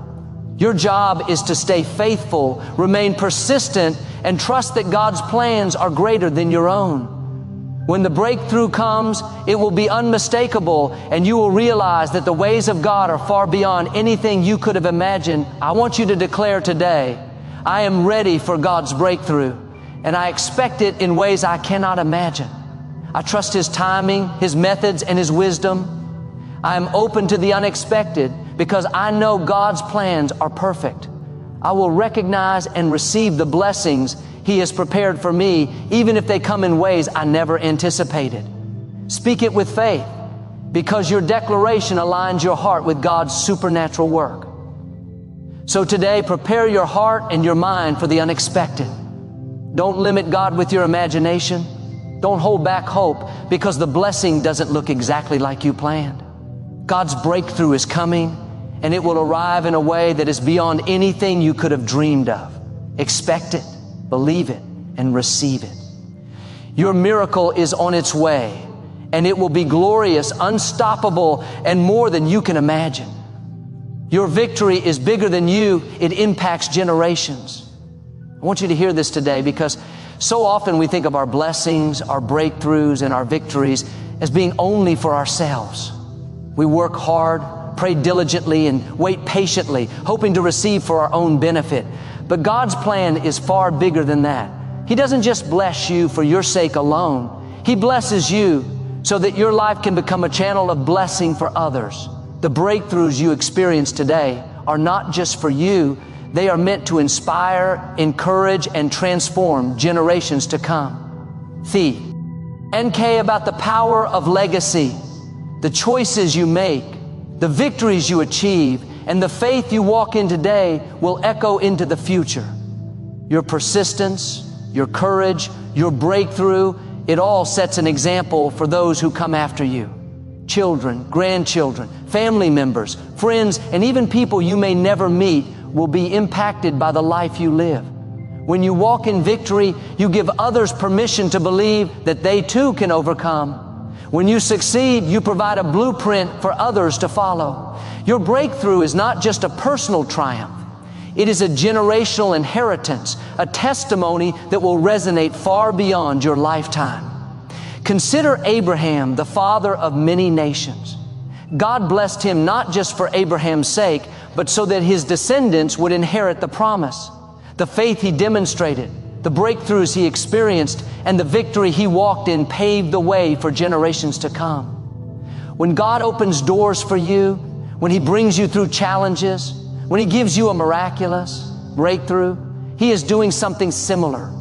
A: Your job is to stay faithful, remain persistent, and trust that God's plans are greater than your own. When the breakthrough comes, it will be unmistakable, and you will realize that the ways of God are far beyond anything you could have imagined. I want you to declare today, I am ready for God's breakthrough, and I expect it in ways I cannot imagine. I trust His timing, His methods, and His wisdom. I am open to the unexpected because I know God's plans are perfect. I will recognize and receive the blessings He has prepared for me, even if they come in ways I never anticipated. Speak it with faith, because your declaration aligns your heart with God's supernatural work. So today, prepare your heart and your mind for the unexpected. Don't limit God with your imagination. Don't hold back hope, because the blessing doesn't look exactly like you planned. God's breakthrough is coming, and it will arrive in a way that is beyond anything you could have dreamed of. Expect it, believe it, and receive it. Your miracle is on its way, and it will be glorious, unstoppable, and more than you can imagine. Your victory is bigger than you. It impacts generations. I want you to hear this today, because so often we think of our blessings, our breakthroughs, and our victories as being only for ourselves. We work hard, pray diligently, and wait patiently, hoping to receive for our own benefit. But God's plan is far bigger than that. He doesn't just bless you for your sake alone. He blesses you so that your life can become a channel of blessing for others. The breakthroughs you experience today are not just for you. They are meant to inspire, encourage, and transform generations to come. NK about the power of legacy, the choices you make, the victories you achieve, and the faith you walk in today will echo into the future. Your persistence, your courage, your breakthrough, it all sets an example for those who come after you. Children, grandchildren, family members, friends, and even people you may never meet will be impacted by the life you live. When you walk in victory, you give others permission to believe that they too can overcome. When you succeed, you provide a blueprint for others to follow. Your breakthrough is not just a personal triumph. It is a generational inheritance, a testimony that will resonate far beyond your lifetime. Consider Abraham, the father of many nations. God blessed him not just for Abraham's sake, but so that his descendants would inherit the promise. The faith he demonstrated, the breakthroughs he experienced, and the victory he walked in paved the way for generations to come. When God opens doors for you, when He brings you through challenges, when He gives you a miraculous breakthrough, He is doing something similar.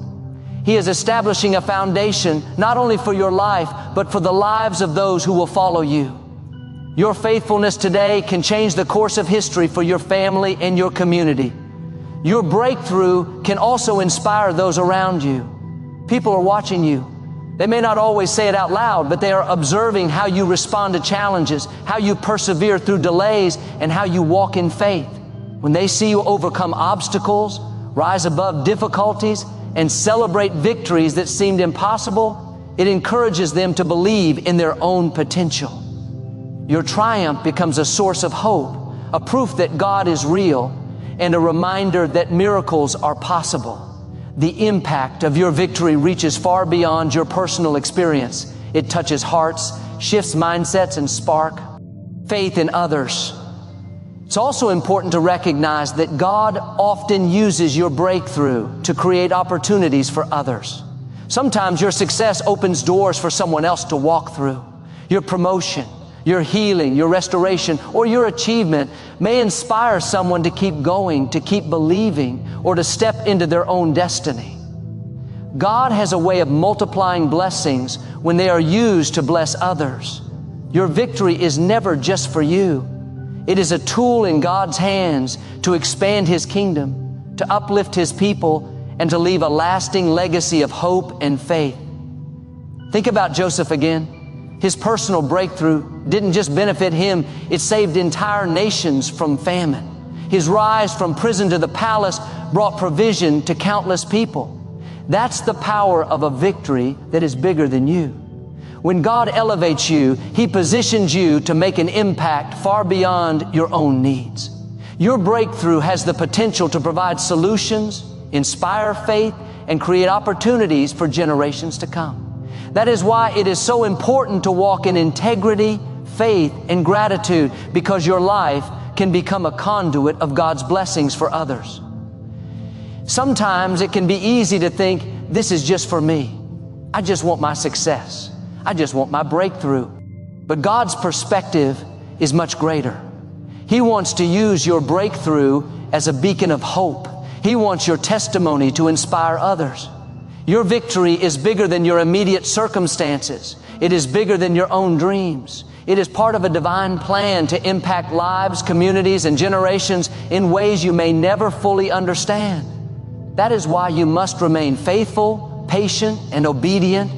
A: He is establishing a foundation not only for your life, but for the lives of those who will follow you. Your faithfulness today can change the course of history for your family and your community. Your breakthrough can also inspire those around you. People are watching you. They may not always say it out loud, but they are observing how you respond to challenges, how you persevere through delays, and how you walk in faith. When they see you overcome obstacles, rise above difficulties, and celebrate victories that seemed impossible, it encourages them to believe in their own potential. Your triumph becomes a source of hope, a proof that God is real, and a reminder that miracles are possible. The impact of your victory reaches far beyond your personal experience. It touches hearts, shifts mindsets, and spark faith in others. It's also important to recognize that God often uses your breakthrough to create opportunities for others. Sometimes your success opens doors for someone else to walk through. Your promotion, your healing, your restoration, or your achievement may inspire someone to keep going, to keep believing, or to step into their own destiny. God has a way of multiplying blessings when they are used to bless others. Your victory is never just for you. It is a tool in God's hands to expand His kingdom, to uplift His people, and to leave a lasting legacy of hope and faith. Think about Joseph again. His personal breakthrough didn't just benefit him, it saved entire nations from famine. His rise from prison to the palace brought provision to countless people. That's the power of a victory that is bigger than you. When God elevates you, He positions you to make an impact far beyond your own needs. Your breakthrough has the potential to provide solutions, inspire faith, and create opportunities for generations to come. That is why it is so important to walk in integrity, faith, and gratitude, because your life can become a conduit of God's blessings for others. Sometimes it can be easy to think, this is just for me. I just want my success. I just want my breakthrough. But God's perspective is much greater. He wants to use your breakthrough as a beacon of hope. He wants your testimony to inspire others. Your victory is bigger than your immediate circumstances. It is bigger than your own dreams. It is part of a divine plan to impact lives, communities, and generations in ways you may never fully understand. That is why you must remain faithful, patient, and obedient.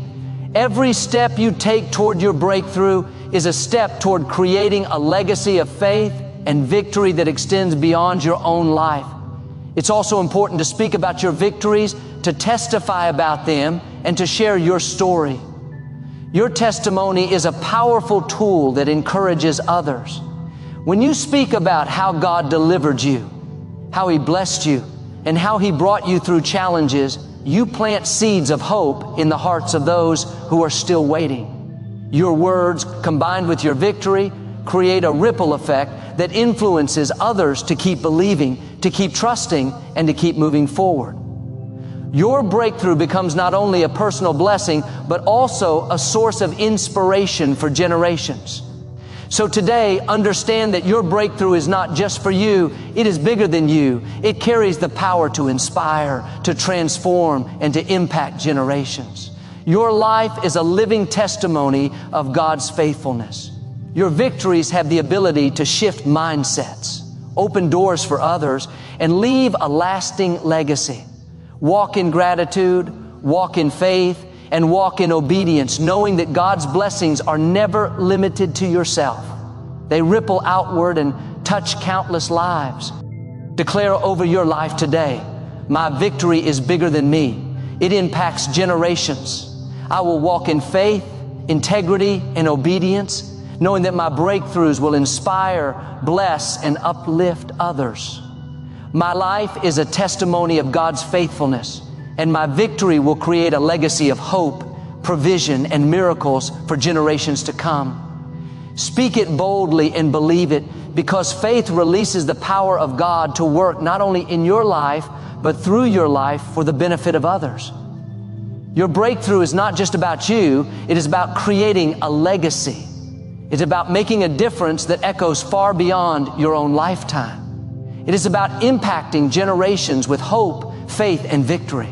A: Every step you take toward your breakthrough is a step toward creating a legacy of faith and victory that extends beyond your own life. It's also important to speak about your victories, to testify about them, and to share your story. Your testimony is a powerful tool that encourages others. When you speak about how God delivered you, how He blessed you, and how He brought you through challenges, you plant seeds of hope in the hearts of those who are still waiting. Your words, combined with your victory, create a ripple effect that influences others to keep believing, to keep trusting, and to keep moving forward. Your breakthrough becomes not only a personal blessing, but also a source of inspiration for generations. So today, understand that your breakthrough is not just for you. It is bigger than you. It carries the power to inspire, to transform, and to impact generations. Your life is a living testimony of God's faithfulness. Your victories have the ability to shift mindsets, open doors for others, and leave a lasting legacy. Walk in gratitude, walk in faith, and walk in obedience, knowing that God's blessings are never limited to yourself. They ripple outward and touch countless lives. Declare over your life today, my victory is bigger than me. It impacts generations. I will walk in faith, integrity, and obedience, knowing that my breakthroughs will inspire, bless, and uplift others. My life is a testimony of God's faithfulness, and my victory will create a legacy of hope, provision, and miracles for generations to come. Speak it boldly and believe it, because faith releases the power of God to work not only in your life, but through your life for the benefit of others. Your breakthrough is not just about you, it is about creating a legacy. It's about making a difference that echoes far beyond your own lifetime. It is about impacting generations with hope, faith, and victory.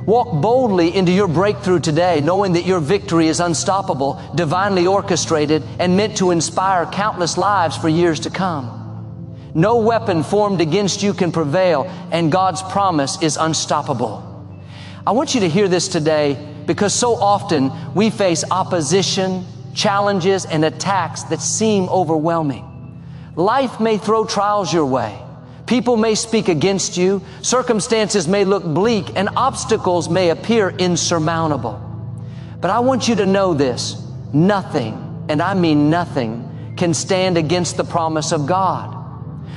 A: Walk boldly into your breakthrough today, knowing that your victory is unstoppable, divinely orchestrated, and meant to inspire countless lives for years to come. No weapon formed against you can prevail, and God's promise is unstoppable. I want you to hear this today, because so often we face opposition, challenges, and attacks that seem overwhelming. Life may throw trials your way. People may speak against you. Circumstances may look bleak, and obstacles may appear insurmountable. But I want you to know this: nothing, and I mean nothing, can stand against the promise of God.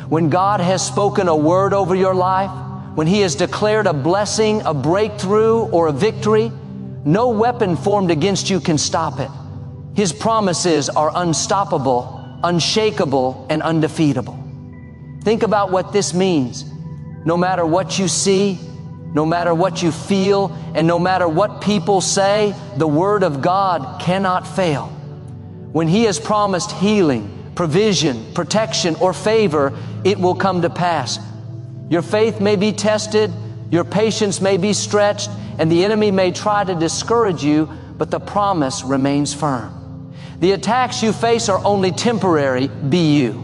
A: When God has spoken a word over your life, when He has declared a blessing, a breakthrough, or a victory, no weapon formed against you can stop it. His promises are unstoppable, unshakable, and undefeatable. Think about what this means. No matter what you see, no matter what you feel, and no matter what people say, the Word of God cannot fail. When He has promised healing, provision, protection, or favor, it will come to pass. Your faith may be tested, your patience may be stretched, and the enemy may try to discourage you, but the promise remains firm. The attacks you face are only temporary, be you.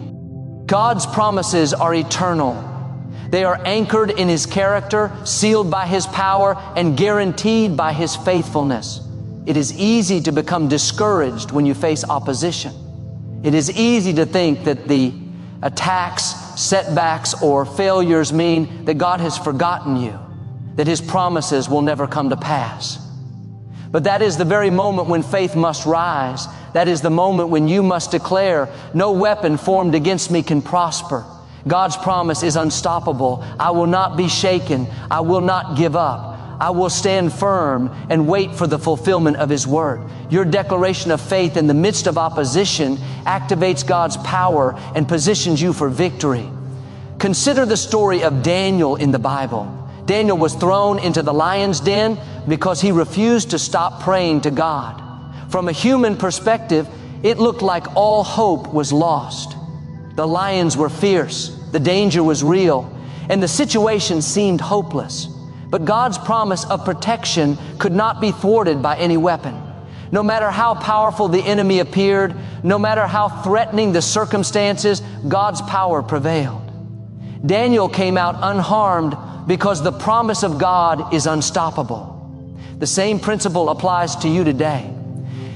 A: God's promises are eternal. They are anchored in His character, sealed by His power, and guaranteed by His faithfulness. It is easy to become discouraged when you face opposition. It is easy to think that the attacks, setbacks, or failures mean that God has forgotten you, that His promises will never come to pass. But that is the very moment when faith must rise. That is the moment when you must declare, no weapon formed against me can prosper. God's promise is unstoppable. I will not be shaken. I will not give up. I will stand firm and wait for the fulfillment of His word. Your declaration of faith in the midst of opposition activates God's power and positions you for victory. Consider the story of Daniel in the Bible. Daniel was thrown into the lion's den because he refused to stop praying to God. From a human perspective, it looked like all hope was lost. The lions were fierce, the danger was real, and the situation seemed hopeless. But God's promise of protection could not be thwarted by any weapon. No matter how powerful the enemy appeared, no matter how threatening the circumstances, God's power prevailed. Daniel came out unharmed because the promise of God is unstoppable. The same principle applies to you today.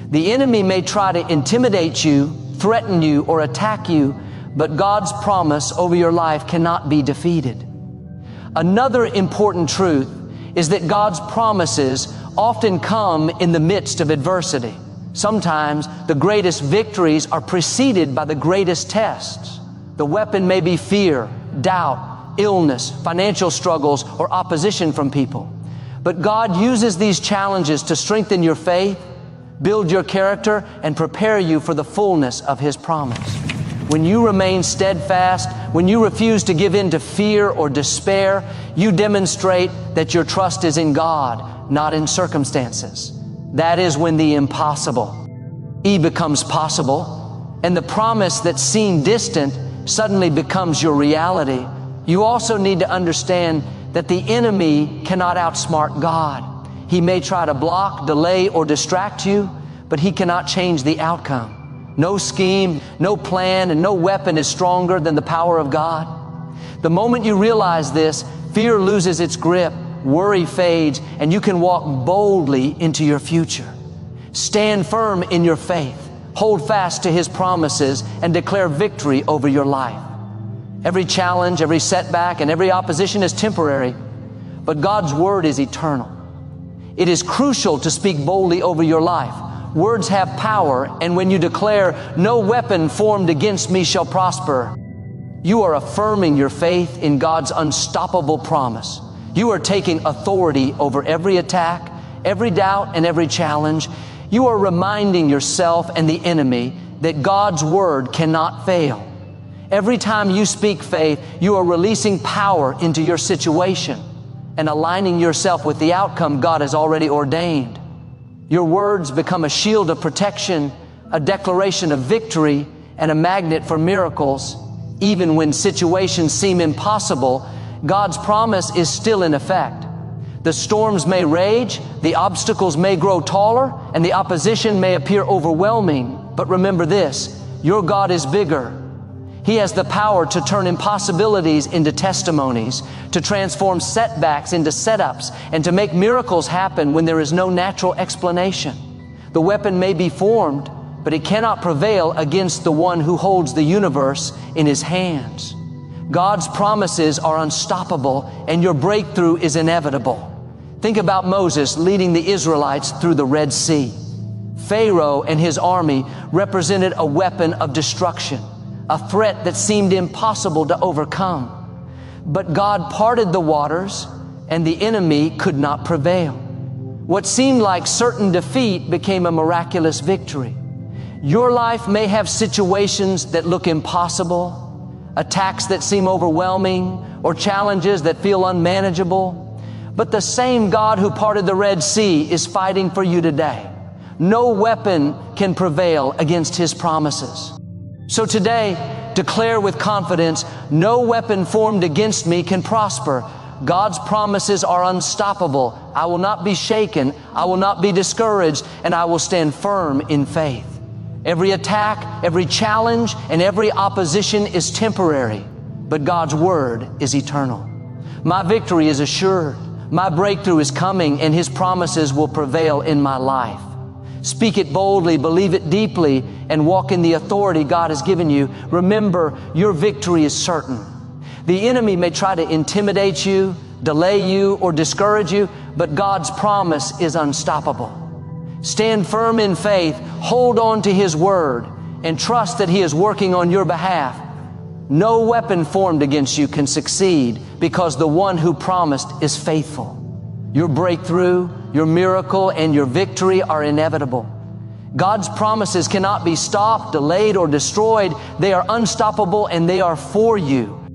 A: The enemy may try to intimidate you, threaten you, or attack you, but God's promise over your life cannot be defeated. Another important truth is that God's promises often come in the midst of adversity. Sometimes the greatest victories are preceded by the greatest tests. The weapon may be fear, doubt, illness, financial struggles, or opposition from people. But God uses these challenges to strengthen your faith, build your character, and prepare you for the fullness of His promise. When you remain steadfast, when you refuse to give in to fear or despair, you demonstrate that your trust is in God, not in circumstances. That is when the impossible becomes possible, and the promise that seemed distant suddenly becomes your reality. You also need to understand that the enemy cannot outsmart God. He may try to block, delay, or distract you, but he cannot change the outcome. No scheme, no plan, and no weapon is stronger than the power of God. The moment you realize this, fear loses its grip, worry fades, and you can walk boldly into your future. Stand firm in your faith. Hold fast to His promises and declare victory over your life. Every challenge, every setback, and every opposition is temporary, but God's word is eternal. It is crucial to speak boldly over your life. Words have power, and when you declare, "No weapon formed against me shall prosper," you are affirming your faith in God's unstoppable promise. You are taking authority over every attack, every doubt, and every challenge. You are reminding yourself and the enemy that God's word cannot fail. Every time you speak faith, you are releasing power into your situation and aligning yourself with the outcome God has already ordained. Your words become a shield of protection, a declaration of victory, and a magnet for miracles. Even when situations seem impossible, God's promise is still in effect. The storms may rage, the obstacles may grow taller, and the opposition may appear overwhelming. But remember this, your God is bigger. He has the power to turn impossibilities into testimonies, to transform setbacks into setups, and to make miracles happen when there is no natural explanation. The weapon may be formed, but it cannot prevail against the one who holds the universe in His hands. God's promises are unstoppable, and your breakthrough is inevitable. Think about Moses leading the Israelites through the Red Sea. Pharaoh and his army represented a weapon of destruction, a threat that seemed impossible to overcome. But God parted the waters, and the enemy could not prevail. What seemed like certain defeat became a miraculous victory. Your life may have situations that look impossible, attacks that seem overwhelming, or challenges that feel unmanageable. But the same God who parted the Red Sea is fighting for you today. No weapon can prevail against His promises. So today, declare with confidence, "No weapon formed against me can prosper." God's promises are unstoppable. I will not be shaken. I will not be discouraged, and I will stand firm in faith. Every attack, every challenge, and every opposition is temporary, but God's word is eternal. My victory is assured. My breakthrough is coming, and His promises will prevail in my life. Speak it boldly, believe it deeply, and walk in the authority God has given you. Remember, your victory is certain. The enemy may try to intimidate you, delay you, or discourage you, but God's promise is unstoppable. Stand firm in faith, hold on to His word, and trust that He is working on your behalf. No weapon formed against you can succeed because the one who promised is faithful. Your breakthrough, your miracle, and your victory are inevitable. God's promises cannot be stopped, delayed, or destroyed. They are unstoppable and they are for you.